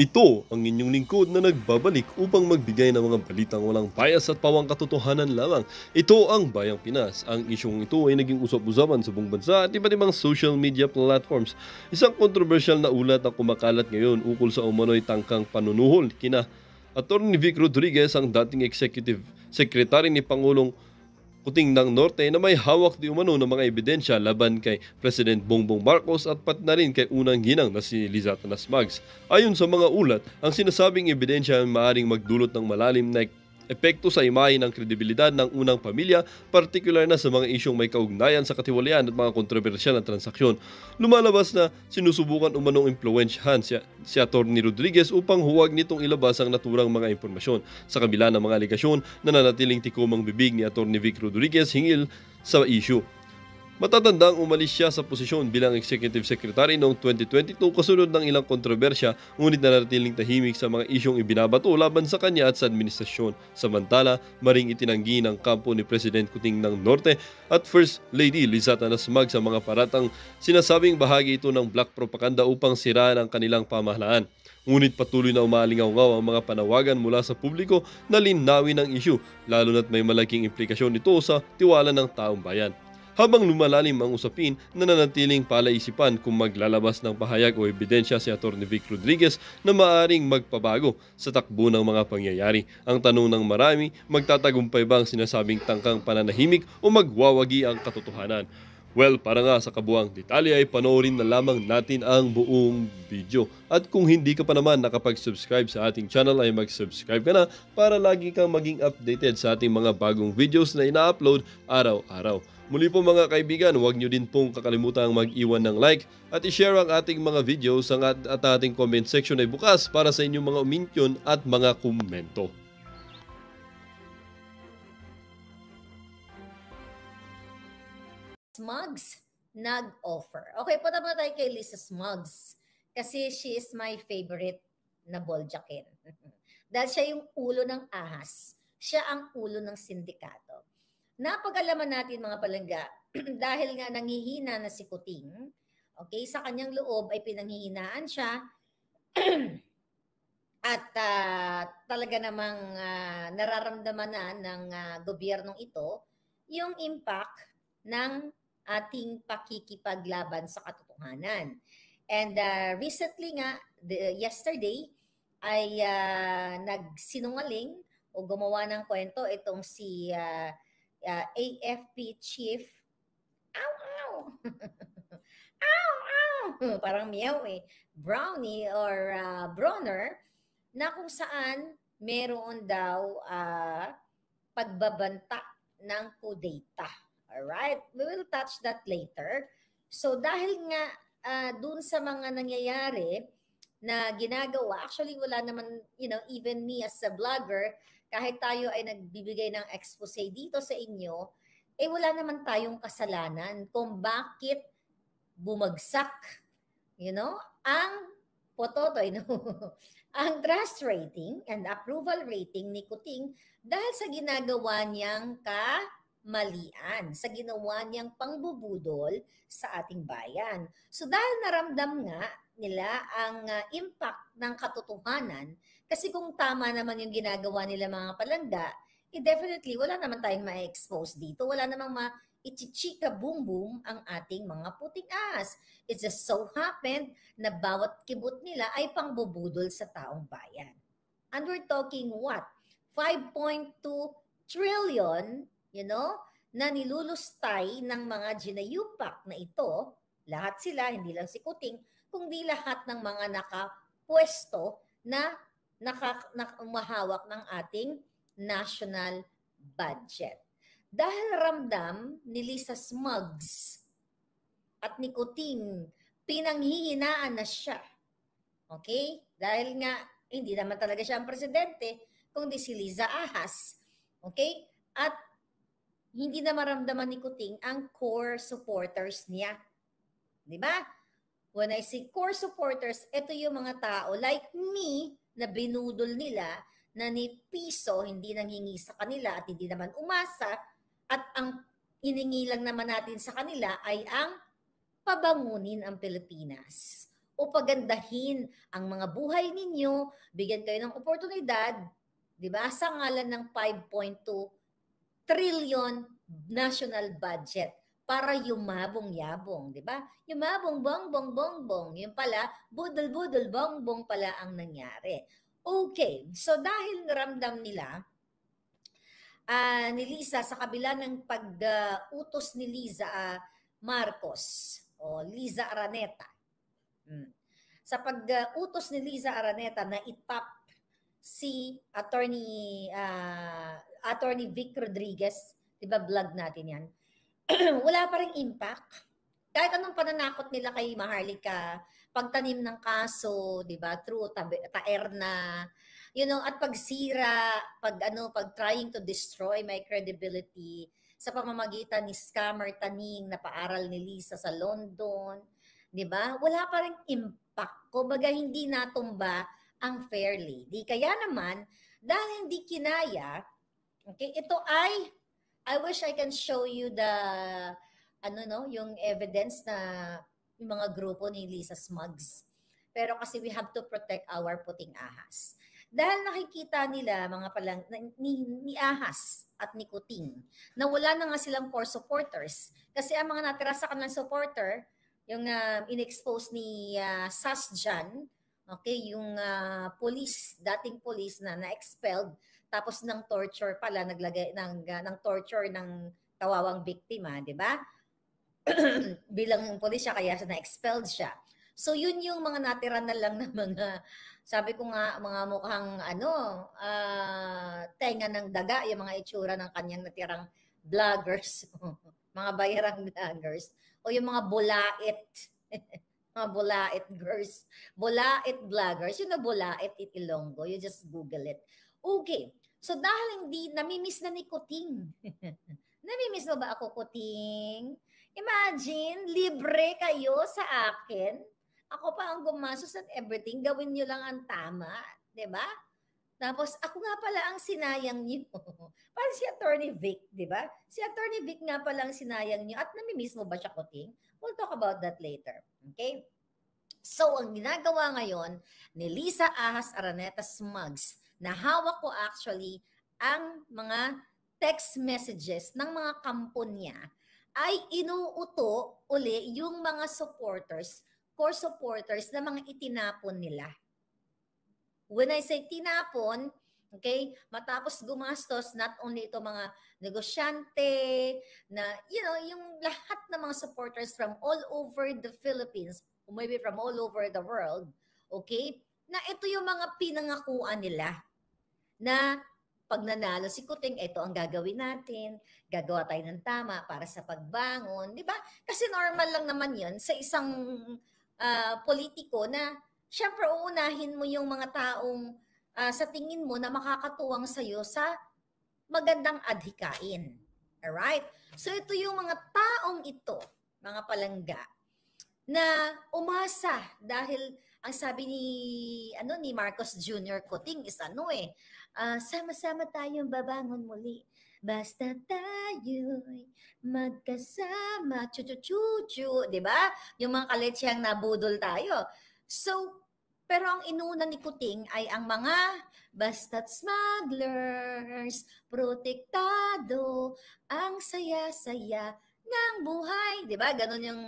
Ito ang inyong lingkod na nagbabalik upang magbigay ng mga balitang walang bias at pawang katotohanan lamang. Ito ang Bayang Pinas. Ang isyong ito ay naging usap-usapan sa buong bansa at iba't ibang social media platforms. Isang kontrobersyal na ulat ang kumakalat ngayon ukol sa umano'y tangkang panunuhol kina Atty. Vic Rodriguez, ang dating executive secretary ni Pangulong Kuting ng Norte, na may hawak di umano ng mga ebidensya laban kay President Bongbong Marcos at pat na rin kay unang ginang na si Liza Tanas Mags. Ayon sa mga ulat, ang sinasabing ebidensya ay maaaring magdulot ng malalim na epekto sa imahe ng kredibilidad ng unang pamilya, partikular na sa mga isyong may kaugnayan sa katiwalian at mga kontrobersyal na transaksyon. Lumalabas na sinusubukan umanong impluwensyahan si Atty. Rodriguez upang huwag nitong ilabas ang naturang mga impormasyon. Sa kabila ng mga aligasyon, nananatiling tikumang bibig ni Atty. Vic Rodriguez hingil sa issue. Matatandang umalis siya sa posisyon bilang Executive Secretary noong 2022 kasunod ng ilang kontrobersya, ngunit nanatiling tahimik sa mga isyong ibinabato laban sa kanya at sa administrasyon. Samantala, maring itinanggi ng kampo ni President Kuting ng Norte at First Lady Liza Tanas Mags sa mga paratang sinasabing bahagi ito ng black propaganda upang siraan ang kanilang pamahalaan. Ngunit patuloy na umalingaw-ngaw ang mga panawagan mula sa publiko na linawin ang issue, lalo na't may malaking implikasyon ito sa tiwala ng taong bayan. Habang lumalalim ang usapin, nananatiling palaisipan kung maglalabas ng pahayag o ebidensya si Atty. Vic Rodriguez na maaaring magpabago sa takbo ng mga pangyayari. Ang tanong ng marami, magtatagumpay ba ang sinasabing tangkang pananahimik o magwawagi ang katotohanan? Well, para nga sa kabuang detalye ay panoorin na lamang natin ang buong video. At kung hindi ka pa naman nakapag-subscribe sa ating channel ay mag-subscribe ka na para lagi kang maging updated sa ating mga bagong videos na ina-upload araw-araw. Muli po mga kaibigan, huwag nyo din pong kakalimutang mag-iwan ng like at i-share ang ating mga videos at ating comment section ay bukas para sa inyong mga opinion at mga komento. Smugs nag-offer. Okay, punta muna tayo kay Lisa Smugs kasi she is my favorite na Boljakin. Dahil siya yung ulo ng ahas. Siya ang ulo ng sindikato. Napag-alaman natin mga palangga, dahil nga nanghihina na si Kuting, okay, sa kanyang loob ay pinanghihinaan siya at talaga namang nararamdaman na ng gobyernong ito yung impact ng ating pakikipaglaban sa katotohanan. And recently nga, yesterday, ay nagsinungaling o gumawa ng kwento itong si AFP chief. Ow, ow! Ow, ow! Parang meow eh. Brownie or Bronner, na kung saan meron daw pagbabanta ng kudeta. Alright? We will touch that later. So dahil nga dun sa mga nangyayari na ginagawa, actually wala naman, even me as a vlogger, kahit tayo ay nagbibigay ng expose dito sa inyo, wala naman tayong kasalanan kung bakit bumagsak, ang pototoy, ang trust rating and approval rating ni Kuting dahil sa ginagawa niyang kamalian, sa ginawa niyang pangbubudol sa ating bayan. So dahil naramdam nga nila ang impact ng katotohanan, kasi kung tama naman yung ginagawa nila mga palangga, definitely wala naman tayong ma-expose dito. Wala namang ichichika boom boom ang ating mga puting ahas. It just so happened na bawat kibot nila ay pangbubudol sa taong bayan. And we're talking what? 5.2 trillion, na nilulustay ng mga ginayupak na ito. Lahat sila, hindi lang si Kuting, kundi lahat ng mga nakapwesto na umahawak ng ating national budget. Dahil ramdam ni Lisa Smugs at ni Kuting, pinanghihinaan na siya. Okay? Dahil nga, hindi naman talaga siya ang presidente, kundi si Liza Ahas. Okay? At hindi na maramdaman ni Kuting ang core supporters niya. Di ba? When I say core supporters, ito yung mga tao like me na binudol nila na ni piso hindi nanghingi sa kanila at hindi naman umasa at ang iningi lang naman natin sa kanila ay ang pabangunin ang Pilipinas o pagandahin ang mga buhay ninyo, bigyan kayo ng oportunidad, di ba, sa ngalan ng 5.2 trillion national budget para yumabong-yabong, di ba? Yumabong, bong, bong, bong, bong. Yung pala, budol-budol, bong, bong pala ang nangyari. Okay, so dahil naramdam nila ni Liza sa kabila ng pag-utos ni Liza Marcos o Liza Araneta. Sa pag-utos ni Liza Araneta na itap si Attorney Vic Rodriguez, 'di ba vlog natin 'yan. Wala pa ring impact. Kahit anong pananakot nila kay Maharlika, pagtanim ng kaso, 'di ba, through taerna, at pagsira, pag trying to destroy my credibility sa pamamagitan ni scammer Taning na paaral ni Liza sa London, 'di ba? Wala pa ring impact. Kumbaga hindi natumba ang Fair Lady. Kaya naman, dahil hindi kinaya, okay, ito ay I wish I can show you yung evidence na yung mga grupo ni Liza Smugs. Pero kasi we have to protect our puting ahas. Dahil nakikita nila mga palang ni Ahas at ni Kuting na wala na nga silang core supporters. Kasi ang mga natira sa kanilang supporter, yung in-expose ni Sasjan, okay, yung dating police na na-expelled, tapos ng torture pala, naglagay ng torture ng kawawang biktima, di ba? Bilang police siya, kaya na-expelled siya. So yun yung mga natira na lang ng mga, sabi ko nga, mga mukhang tenga ng daga, yung mga itsura ng kanyang natirang vloggers, mga bayarang vloggers, o yung mga bulait, mga bulait girls, bulait vloggers, yun na bulait it Ilonggo, you just Google it. Okay, so dahil hindi, namimiss na ni Kuting. Namimiss mo ba ako, Kuting? Imagine, libre kayo sa akin. Ako pa ang gumastos at everything. Gawin nyo lang ang tama. Diba? Tapos, ako nga pala ang sinayang nyo. Parang si Attorney Vic, diba? Si Attorney Vic nga pala ang sinayang nyo. At namimiss mo ba siya, Kuting? We'll talk about that later. Okay? So, ang ginagawa ngayon ni Liza Ahas Araneta Smugs, na hawak ko actually ang mga text messages ng mga kampo niya, ay inuuto uli yung mga supporters, core supporters na mga itinapon nila. When I say tinapon, okay, matapos gumastos, not only ito mga negosyante, na, yung lahat ng mga supporters from all over the Philippines, or maybe from all over the world, okay, na ito yung mga pinangakuan nila, na pag nanalo si Kuting, ito ang gagawin natin, gagawa tayo ng tama para sa pagbangon, di ba? Kasi normal lang naman yun sa isang politiko na syempre uunahin mo yung mga taong sa tingin mo na makakatuwang sa'yo sa magandang adhikain. Alright? So ito yung mga taong ito, mga palangga, na umasa dahil ang sabi ni Marcos Jr. Kuting is sama-sama tayong babangon muli. Basta tayo'y magkasama. Chu-chu-chu-chu. Diba? Yung mga kaletsiyang nabudol tayo. So, pero ang inuna ni Kuting ay ang mga basta't smugglers, protektado, ang saya-saya ng buhay. Diba? Ganon yung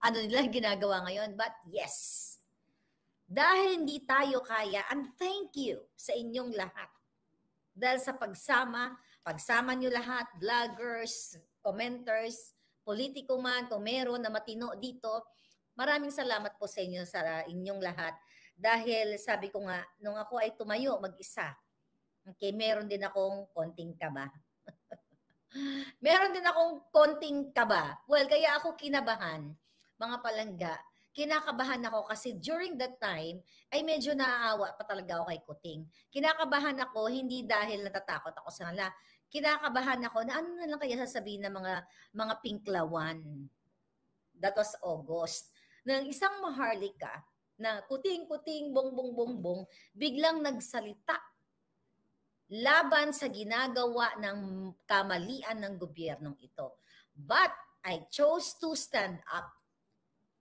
nila ginagawa ngayon. But yes, dahil hindi tayo kaya, and thank you sa inyong lahat. Dahil sa pagsama nyo lahat, vloggers, commenters, politiko man, kung meron na matino dito, maraming salamat po sa inyo, sa inyong lahat. Dahil sabi ko nga, nung ako ay tumayo mag-isa, okay, meron din akong konting kaba. Meron din akong konting kaba. Well, kaya ako kinabahan, mga palangga. Kinakabahan ako kasi during that time, ay medyo naaawa pa talaga ako kay Kuting. Kinakabahan ako, hindi dahil natatakot ako sa kanila. Kinakabahan ako na ano na lang kaya sasabihin ng mga pinklawan. That was August. Nang isang Maharlika na kuting-kuting, bong-bong-bong-bong, biglang nagsalita laban sa ginagawa ng kamalian ng gobyernong ito. But I chose to stand up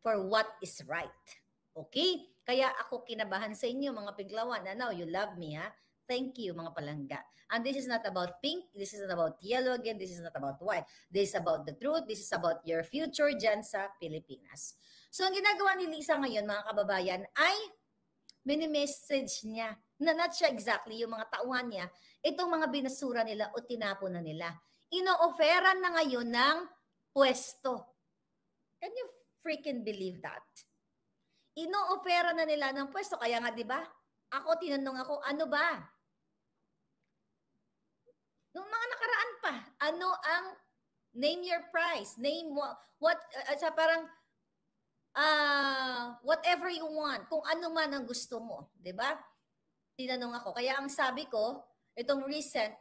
for what is right. Okay? Kaya ako kinabahan sa inyo, mga Pinklawan. Now, you love me, ha? Thank you, mga palangga. And this is not about pink. This is not about yellow again. This is not about white. This is about the truth. This is about your future dyan sa Pilipinas. So, ang ginagawa ni Lisa ngayon, mga kababayan, ay mini-message niya na not siya exactly yung mga tauhan niya, itong mga binasura nila o tinapon na nila. Ino-offeran na ngayon ng pwesto. Can you freaking believe that? Ino-offeran na nila ng pwesto. Kaya nga, di ba? Ako, tinanong ako, ano ba? Nung mga nakaraan pa, ano ang name your price? Name what sa parang whatever you want, kung ano man ang gusto mo, 'di ba? Tinanong ako. Kaya ang sabi ko, itong recent,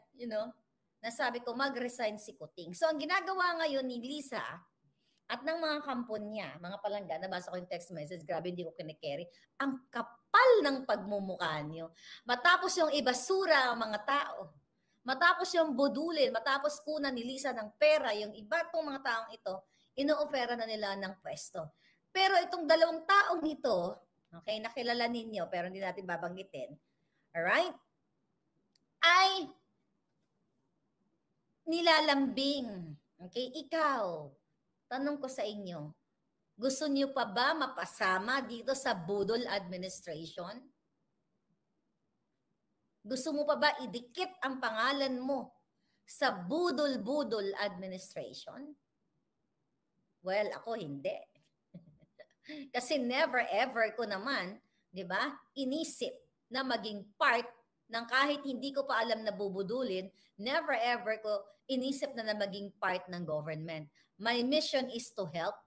nasabi ko mag-resign si Kuting. So ang ginagawa ngayon ni Lisa at ng mga kampon niya, mga palangga, nabasa ko yung text message, grabe hindi ko kinikerry, ang kapal ng pagmumukha niyo. Matapos yung ibasura ang mga tao, matapos yung budulin, matapos kunan ni Lisa ng pera, yung iba pong mga taong ito, ino-ofera na nila ng pwesto. Pero itong dalawang taong ito, okay, nakilala ninyo, pero hindi natin babanggitin, alright, ay nilalambing. Okay, ikaw, tanong ko sa inyo, gusto niyo pa ba mapasama dito sa budol administration? Gusto mo pa ba idikit ang pangalan mo sa budol-budol administration? Well, ako hindi. Kasi never ever ko naman, 'di ba? Inisip na maging part ng kahit hindi ko pa alam na bubudulin, never ever ko inisip na maging part ng government. My mission is to help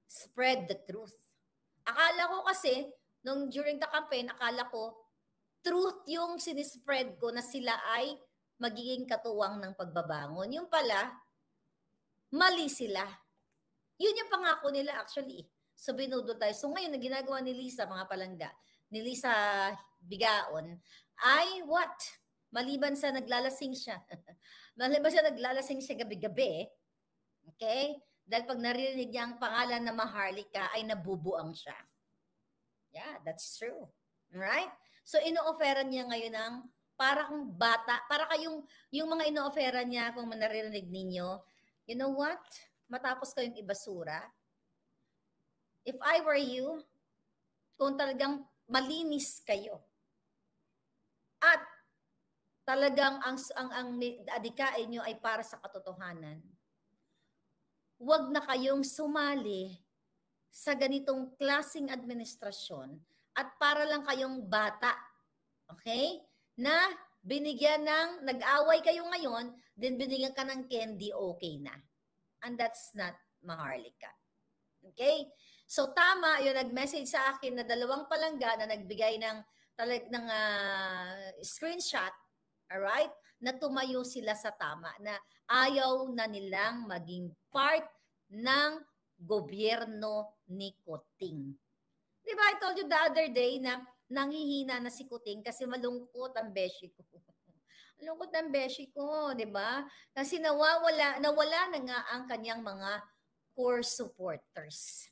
spread the truth. Akala ko kasi nung during the campaign, akala ko truth yung sinispread ko na sila ay magiging katuwang ng pagbabangon. Yung pala, mali sila. Yun yung pangako nila actually. So binudol tayo. So ngayon, na ginagawa ni Lisa, mga palangga, ni Lisa Bigaon, ay what? Maliban sa naglalasing siya. Maliban sa naglalasing siya gabi-gabi, okay? Dahil pag narinig niya ang pangalan na Maharlika, ay nabubuang siya. Yeah, that's true. Alright? So ino-offeran niya ngayon ng parang bata, para kayong, yung mga ino-offeran niya, kung manarinig ninyo, you know what? Matapos kayong ibasura, if I were you, kung talagang malinis kayo, at talagang ang adikain nyo ay para sa katotohanan, huwag na kayong sumali sa ganitong klaseng administrasyon at para lang kayong bata, okay? Na binigyan ng, nag-away kayo ngayon, then binigyan ka ng candy, okay na. And that's not Maharlika. Okay? So tama, yung nag-message sa akin na dalawang palangga na nagbigay ng screenshot, alright, na tumayo sila sa tama, na ayaw na nilang maging part ng gobyerno ni Kuting. Di ba, I told you the other day na nanghihina na si Kuting kasi malungkot ang beshi ko. Malungkot ang beshi ko, di ba? Kasi nawala na nga ang kanyang mga core supporters.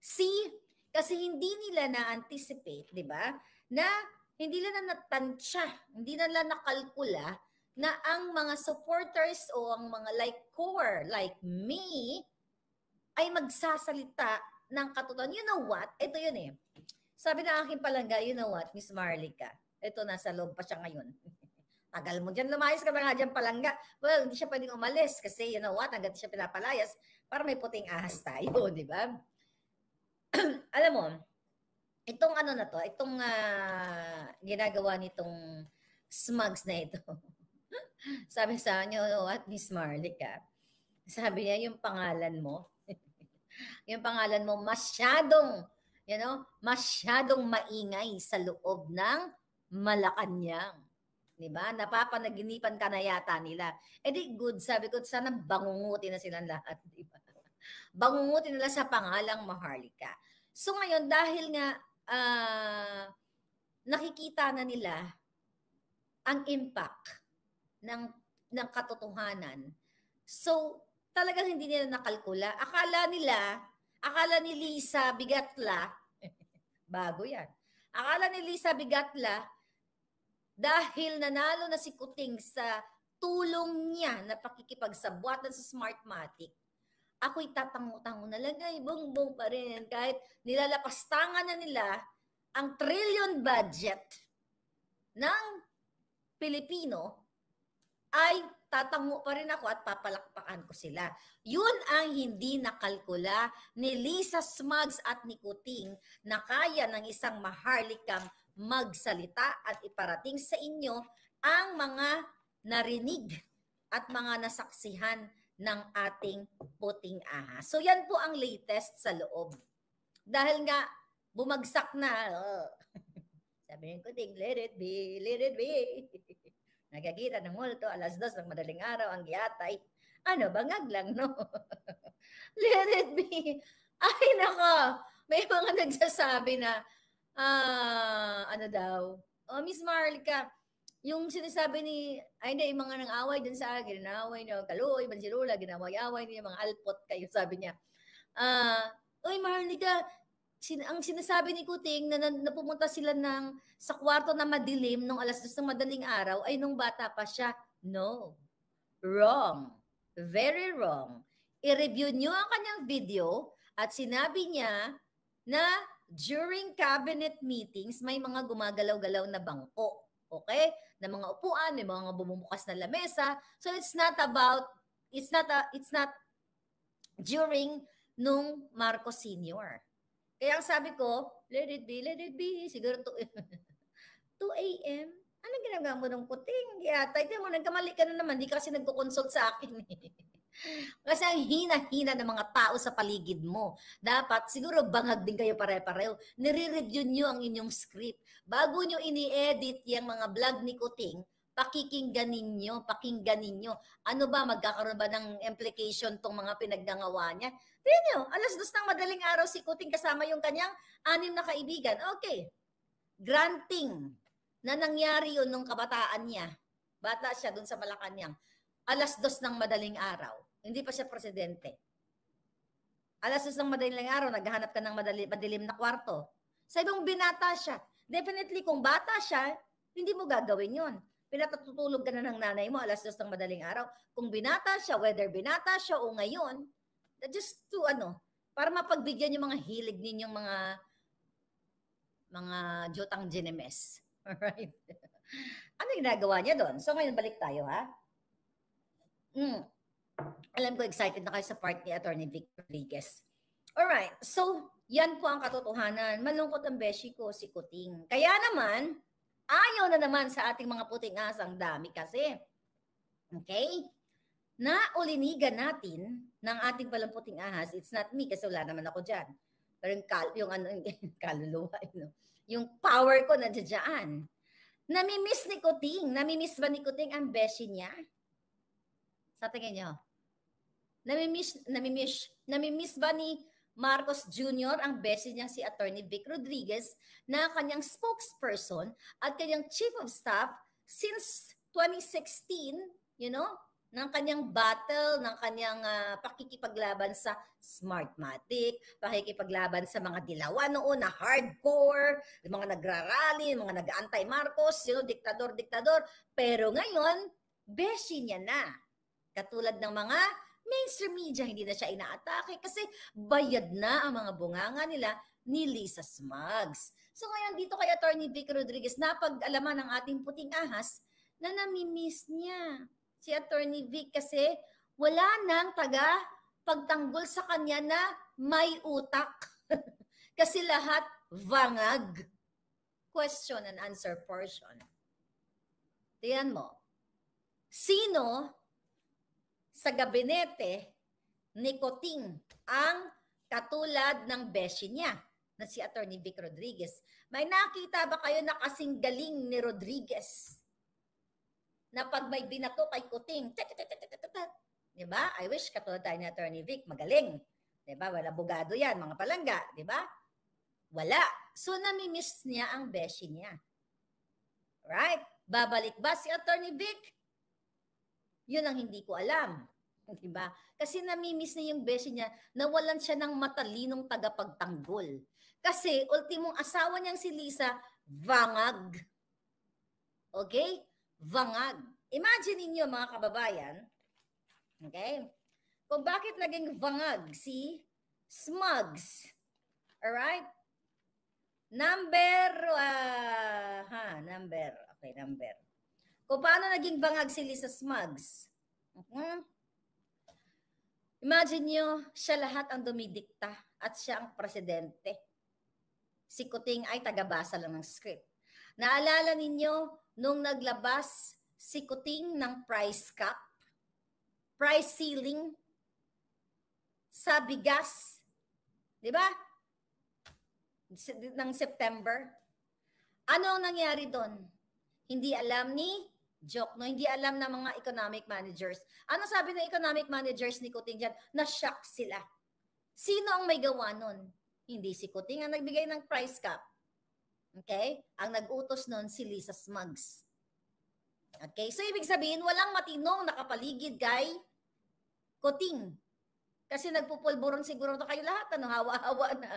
See, kasi hindi nila na-anticipate, di ba, na hindi nila natansya, hindi nila nakalkula na ang mga supporters o ang mga like core, like me, ay magsasalita ng katotohanan. You know what? Ito yun eh. Sabi ng aking palangga, you know what, Miss Maharlika, ito nasa loob pa siya ngayon. Tagal mo dyan, lumayas ka na nga dyan palangga. Well, hindi siya pwedeng umalis kasi you know what, hanggang siya pinapalayas para may puting ahas tayo, di ba? Alam mo, itong ano na to, itong ginagawa nitong smugs na ito. Sabi sa inyo, you know what, Miss Maharlika, sabi niya, yung pangalan mo, yung pangalan mo masyadong, masyadong maingay sa loob ng Malacanang. Diba? Napapanaginipan ka na yata nila. Eh di good, sabi ko, sana bangungutin na silang lahat. Diba? Bangungutin nila sa pangalang Maharlika. So ngayon, dahil nga nakikita na nila ang impact ng katotohanan. So, talagang hindi nila nakalkula. Akala ni Lisa Bigatla, Bago yan. Akala ni Lisa Bigatla, dahil nanalo na si Kuting sa tulong niya na pakikipagsabwatan sa Smartmatic, ako'y tatango-tango na lang, ay bongbong pa rin. Kahit nilalapastangan na nila ang trillion budget ng Pilipino, ay tatango pa rin ako at papalakpakan ko sila. Yun ang hindi nakalkula ni Lisa Smugs at ni Kuting na kaya ng isang maharlikang magsalita at iparating sa inyo ang mga narinig at mga nasaksihan ng ating puting ahas. So yan po ang latest sa loob. Dahil nga bumagsak na, sabi ng Kuting, let it be, let it be. Nagagita ng multo, 2:00 ng madaling araw, ang giyatay. Ano, bangag lang, no? Let it be. Ay, nako. May mga nagsasabi na, ano daw, oh, Miss Marlica, yung sinasabi ni, ay hindi, yung mga nang-away din sa akin, ginaway niyo, Kaloy, Bansirula, ginaway-away niyo, mga alpot kayo, sabi niya. Uy, Marlica, ang sinasabi ni Kuting na pumunta sila sa kwarto na madilim nung 2:00 ng madaling araw ay nung bata pa siya. No. Wrong. Very wrong. I-review niyo ang kanyang video at sinabi niya na during cabinet meetings may mga gumagalaw-galaw na bangko. Okay? Na mga upuan, may mga bumubukas na lamesa. So it's not during nung Marcos Sr. Kaya ang sabi ko, let it be, siguro 2 a.m. Anong ginagawa mo ng Kuting? Yata, ito mo, nagkamali ka na naman, di ka kasi nagko-consult sa akin. Kasi ang hina-hina ng mga tao sa paligid mo. Dapat, siguro bangag din kayo pare-pareho. Nire-review nyo ang inyong script. Bago nyo ini-edit yung mga vlog ni Kuting, pakinggan ninyo. Ano ba, magkakaroon ba ng implication tong mga pinagngangawa niya? Tingnan nyo, 2:00 ng madaling araw si Kuting kasama yung kanyang 6 na kaibigan. Okay. Granting na nangyari yun nung kabataan niya. Bata siya dun sa Malacanang. 2:00 ng madaling araw. Hindi pa siya presidente. 2:00 ng madaling araw, naghahanap ka ng madilim na kwarto. Sa ibang binata siya. Definitely, kung bata siya, hindi mo gagawin yun. Pinatutulog ka na ng nanay mo 2:00 ng madaling araw. Kung binata siya, whether binata siya o ngayon, just to para mapagbigyan yung mga hilig ninyong mga Jotang Ginemes. Alright? Ano ginagawa niya doon? So ngayon balik tayo, ha? Alam ko excited na kayo sa part ni Attorney Vic Rodriguez. Alright, so yan po ang katotohanan. Malungkot ang beshi ko, si Kuting. Kaya naman, ayaw na naman sa ating mga puting asang dami kasi. Okay? Naulinigan natin ng ating palang puting ahas. It's not me kasi wala naman ako dyan. Pero yung kaluluwa, yung power ko nandiyan. Namimiss ni Kuting. Namimiss ba ni Kuting ang beshi niya? Sa tingin nyo? Namimiss ba ni Marcos Jr. ang beshi niya si Attorney Vic Rodriguez na kanyang spokesperson at kanyang chief of staff since 2016, ng kanyang battle, ng kanyang pakikipaglaban sa Smartmatic, pakikipaglaban sa mga dilawan noon na hardcore, yung mga nagrarally, yung mga nag-anti-Marcos, diktador. Pero ngayon, beshi niya na. Katulad ng mga mainstream media, hindi na siya inaatake kasi bayad na ang mga bunganga nila ni Lisa Smugs. So ngayon dito kay Attorney Vic Rodriguez, napag-alaman ng ating puting ahas na namimiss niya si Attorney Vic kasi wala nang pagtanggol sa kanya na may utak. Kasi lahat vangag. Question and answer portion. Tiyan mo. Sino sa gabinete ni Kuting ang katulad ng beshi niya na si Attorney Vic Rodriguez? May nakita ba kayo na kasing galing ni Rodriguez na pag may binato kay Kuting, diba? I wish katulad tayo ni Attorney Vic, magaling. Diba? Wala bugado yan, mga palangga. Diba? Wala. So, namimiss niya ang beshi niya. Right? Babalik ba si Attorney Vic? Yun ang hindi ko alam. Diba? Kasi namimiss niya yung beshi niya, nawalan siya ng matalinong tagapagtanggol. Kasi ultimong asawa niyang si Lisa, vangag. Okay? Vangag. Imagine niyo mga kababayan, okay? Kung bakit naging vangag si Smugs. Alright? Number. Okay, number. Kung paano naging bangag si Lisa Smugs. Imagine nyo, siya lahat ang dumidikta at siya ang presidente. Si Kuting ay tagabasa lang ng script. Naalala ninyo nung naglabas si Kuting ng price cap, price ceiling sa bigas, di ba? Ng September. Ano ang nangyari doon? Hindi alam ni joke, no? Hindi alam ng mga economic managers. Ano sabi ng economic managers ni Kuting dyan? Na-shock sila. Sino ang may gawa nun? Hindi si Kuting ang nagbigay ng price cap. Okay? Ang nag-utos nun si Lisa Smugs. Okay? So, ibig sabihin, walang matinong nakapaligid kay Kuting. Kasi nagpupulburon siguro to kayo lahat. Ano, hawa-hawa na.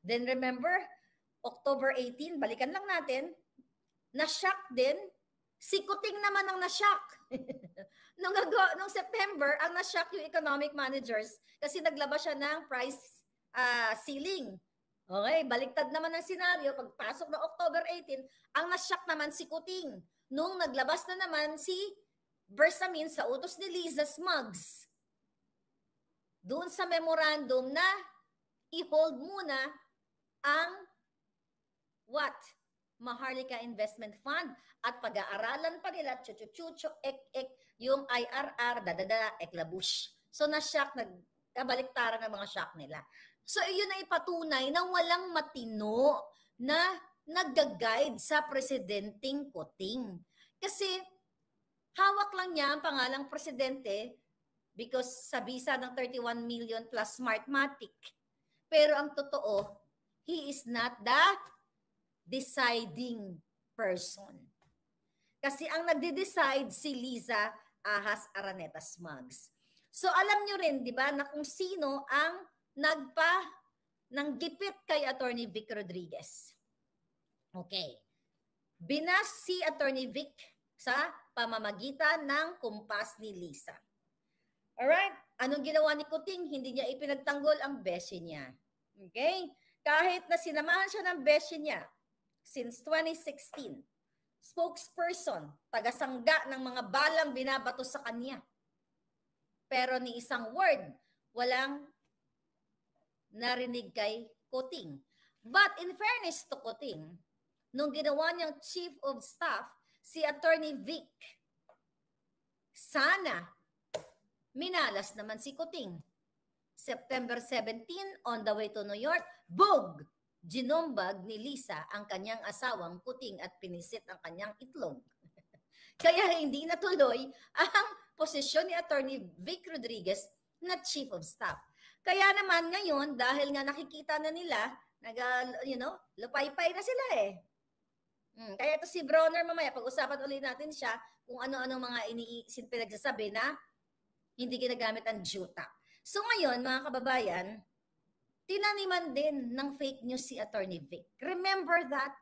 Then remember, October 18, balikan lang natin, na-shock din. Si Kuting naman ang na-shock. nung September, ang na-shock yung economic managers kasi naglabas siya ng price ceiling. Okay, baliktad naman ang senaryo. Pagpasok ng October 18, ang na-shock naman si Kuting. Nung naglabas na naman si Bersamin sa utos ni Lisa Smugs. Doon sa memorandum na i-hold muna ang what? Maharlika Investment Fund at pag-aaralan pa nila chuchuchucho yung IRR eklabush. So na-shock, nagkabaliktaran ng mga shock nila. So yun ay patunay na walang matino na nag-guide sa presidenteng Kuting. Kasi hawak lang niya ang pangalang presidente because sa visa ng 31 million plus Smartmatic. Pero ang totoo, he is not the deciding person. Kasi ang nagde-decide si Liza Ahas Araneta Smugs. So alam nyo rin, di ba, na kung sino ang ng gipit kay Attorney Vic Rodriguez. Okay. Binas si Attorney Vic sa pamamagitan ng kumpas ni Lisa. Alright? Anong ginawa ni Kuting? Hindi niya ipinagtanggol ang beshi niya. Okay? Kahit na sinamahan siya ng beshi niya since 2016, spokesperson, tagasangga ng mga balang binabato sa kanya. Pero ni isang word, walang narinig kay Kuting. But in fairness to Kuting, nung ginawa niyang Chief of Staff, si Attorney Vic, sana minalas naman si Kuting. September 17, on the way to New York, bug! Ginumbag ni Lisa ang kanyang asawang Kuting at pinisit ang kanyang itlog. Kaya hindi natuloy ang posisyon ni Attorney Vic Rodriguez na Chief of Staff. Kaya naman ngayon, dahil nga nakikita na nila, lupay-pay na sila eh. Kaya ito si Bronner mamaya, pag-usapan ulit natin siya kung ano-ano mga pinagsasabi na hindi ginagamit ang JUTA. So ngayon, mga kababayan, tinaniman din ng fake news si Attorney Vic. Remember that?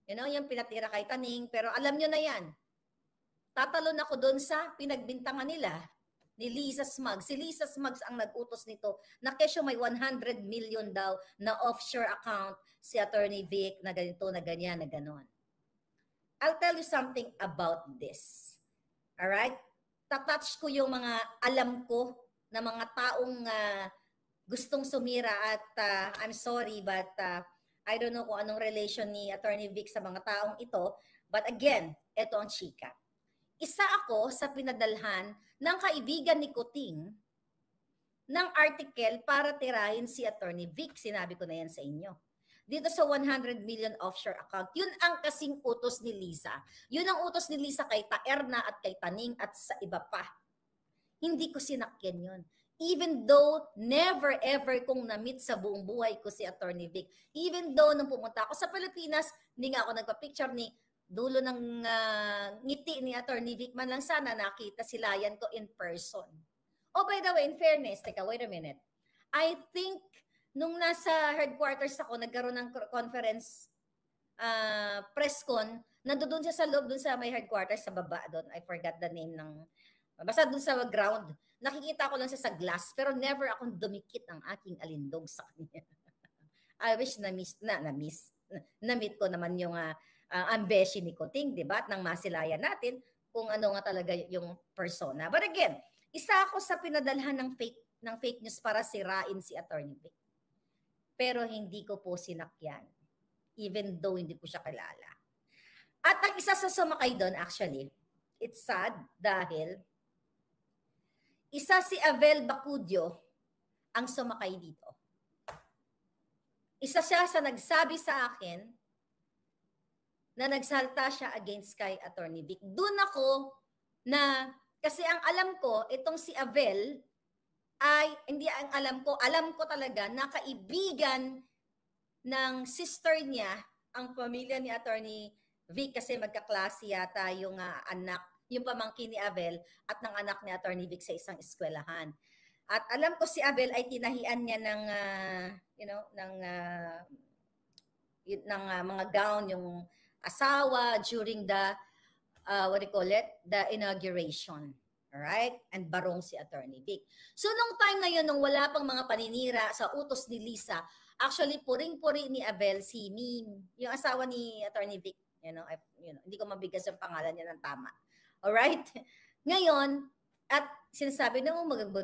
Yung pinatira kay Taning, pero alam nyo na yan. Tatalon ako doon sa pinagbintangan nila ni Lisa Smugs. Si Lisa Smugs ang nag-utos nito na kesyo may 100 million daw na offshore account si Attorney Vic na ganito, na ganyan, na ganon. I'll tell you something about this. Alright? Tatouch ko yung mga alam ko na mga taong gustong sumira at I'm sorry but I don't know kung anong relation ni Attorney Vic sa mga taong ito. But again, ito ang chika. Isa ako sa pinadalhan ng kaibigan ni Kuting ng article para tirahin si Attorney Vic. Sinabi ko na yan sa inyo. Dito sa 100 million offshore account, yun ang kasing utos ni Lisa. Yun ang utos ni Lisa kay Taerna at kay Taning at sa iba pa. Hindi ko sinakyan yun. Even though never ever kong na-meet sa buong buhay ko si Attorney Vic. Even though nung pumunta ako sa Pilipinas, hindi nga ako nagpa-picture ni dulo ng ngiti ni Attorney Vic, man lang sana nakita si Layan ko in person. Oh, by the way, in fairness, teka, wait a minute. I think nung nasa headquarters ako, nagkaroon ng conference, press con, nandoon siya sa loob, doon sa may headquarters, sa baba doon. I forgot the name ng, basta doon sa ground. Nakikita ko lang siya sa glass, pero never akong dumikit ang aking alindog sa kanya. I wish na-meet ko naman yung ambeshi ni Kuting, di ba? At nang masilayan natin kung ano nga talaga yung persona. But again, isa ako sa pinadalhan ng fake news para sirain si Attorney Vic. Pero hindi ko po sinakyan, even though hindi ko siya kilala. At ang isa sa sumakay doon, actually, it's sad dahil isa si Avel Bacudio ang sumakay dito. Isa siya sa nagsabi sa akin na nagsalta siya against kay Attorney Vic. Doon ako na, kasi ang alam ko, itong si Avel, ay, hindi ang alam ko talaga na kaibigan ng sister niya, ang pamilya ni Attorney Vic, kasi magkaklase yata yung anak, yung pamangkin ni Avel at ng anak ni Attorney Vic sa isang eskwelahan. At alam ko si Avel ay tinahian niya ng, ng mga gown, yung asawa during the, the inauguration. Alright? And barong si Attorney Vic. So, nung time na yun, nung wala pang mga paninira sa utos ni Lisa, actually, puring-puri ni Avel si Mim, yung asawa ni Attorney Vic. Hindi ko mabigas yung pangalan niya ng tama. Alright? Ngayon, at sinasabi na,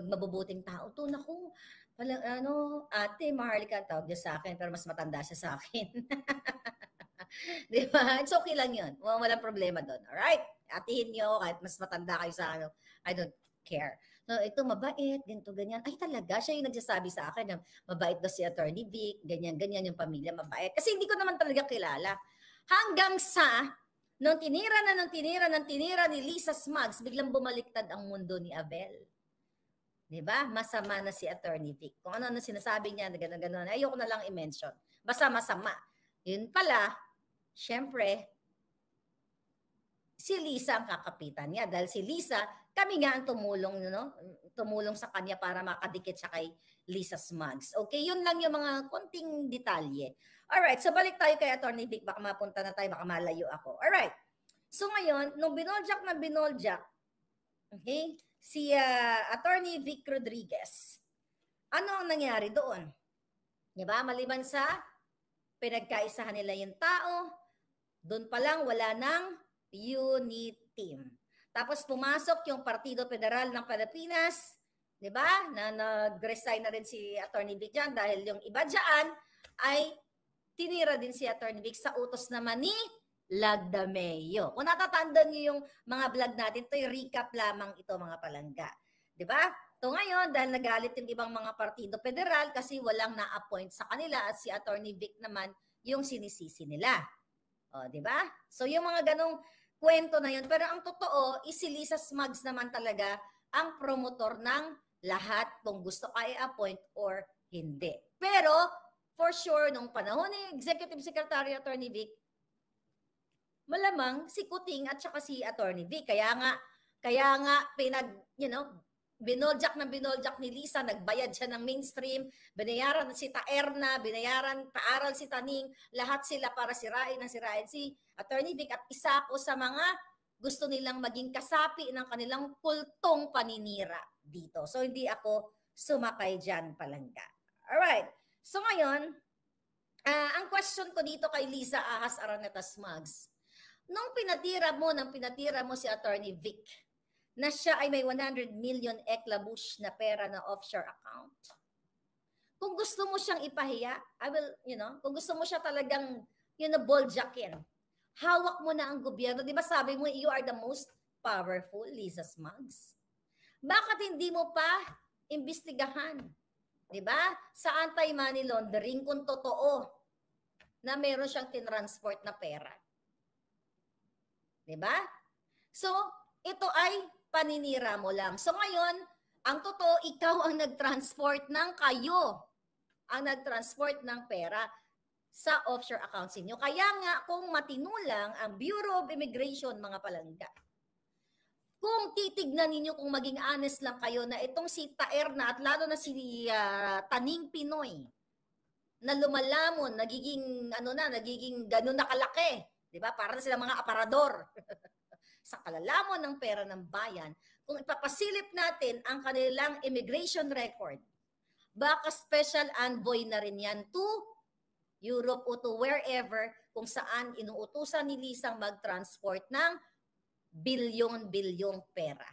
mabubuting tao to, naku, ate, maharlika tawag niya sa akin, pero mas matanda siya sa akin. Di ba? It's okay lang yun. Walang problema doon. Alright? Atihin niyo kahit mas matanda kayo sa ano. I don't care. So, ito mabait, ganito, ganyan. Ay talaga, siya yung nagsasabi sa akin na mabait daw si Attorney Vic, ganyan, ganyan yung pamilya, mabait. Kasi hindi ko naman talaga kilala. Hanggang sa, nung tinira ni Lisa Smugs, biglang bumaliktad ang mundo ni Avel. Diba? Masama na si Attorney Vic. Kung ano sinasabi niya, gano'n, ayoko na lang i-mention. Basta masama. Yun pala, syempre, si Lisa ang kakapitan niya. Dahil si Lisa, kami nga ang tumulong sa kanya para makadikit siya kay Lisa Smugs. Okay, yun lang yung mga konting detalye. Alright, so balik tayo kay Attorney Vic. Baka mapunta na tayo, baka malayo ako. Alright, so ngayon, nung binoljak, okay, si Attorney Vic Rodriguez, ano ang nangyari doon? Diba? Maliban sa pinagkaisahan nila yung tao, doon pa lang wala ng unit team. Tapos pumasok yung Partido Federal ng Pilipinas, di ba? Na nag-resign na rin si Attorney Vic dyan dahil yung iba dyan ay tinira din si Attorney Vic sa utos naman ni Lagdameo. Kung natatandaan niyo yung mga vlog natin, ito yung recap lamang ito mga palangga. Di ba? So ngayon, dahil nagalit yung ibang mga Partido Federal kasi walang na-appoint sa kanila at si Attorney Vic naman yung sinisisi nila. O, di ba? So yung mga ganong kwento na yun. Pero ang totoo, si Lisa Smugs naman talaga ang promotor ng lahat kung gusto ka i-appoint or hindi. Pero, for sure, nung panahon ni Executive Secretary Attorney Vic, malamang si Kuting at saka si Attorney Vic. Kaya nga binoljak ni Lisa, nagbayad siya ng mainstream, binayaran si Taerna, paaral si Taning, lahat sila para sirain si Attorney Vic at isa ako sa mga gusto nilang maging kasapi ng kanilang kultong paninira dito. So hindi ako sumakay dyan palangga. Alright. So ngayon, ang question ko dito kay Liza Ahas Araneta Smugs, nung pinatira mo si Attorney Vic, na siya ay may 100 million eklabush na pera na offshore account. Kung gusto mo siyang ipahiya, kung gusto mo siya talagang, boljakin, hawak mo na ang gobyerno. Di ba sabi mo, you are the most powerful, Liza Smugs? Bakit hindi mo pa imbestigahan? Di ba? Sa anti-money laundering, kung totoo na meron siyang tinransport na pera. Di ba? So, ito ay paninira mo lang. So ngayon, ang totoo, ikaw ang nag-transport ng pera sa offshore accounts niyo. Kaya nga, kung matinulang ang Bureau of Immigration, mga palangga, kung titignan ninyo, kung maging honest lang kayo na itong si Taerna at lalo na si Taning Pinoy, na lumalamon, nagiging nagiging ganun na kalaki, 'di ba? Para sila mga aparador. Sa kalalamon ng pera ng bayan, kung ipapasilip natin ang kanilang immigration record, baka special envoy na rin yan to Europe o to wherever kung saan inuutusan ni Lisang mag-transport ng bilyon-bilyong pera.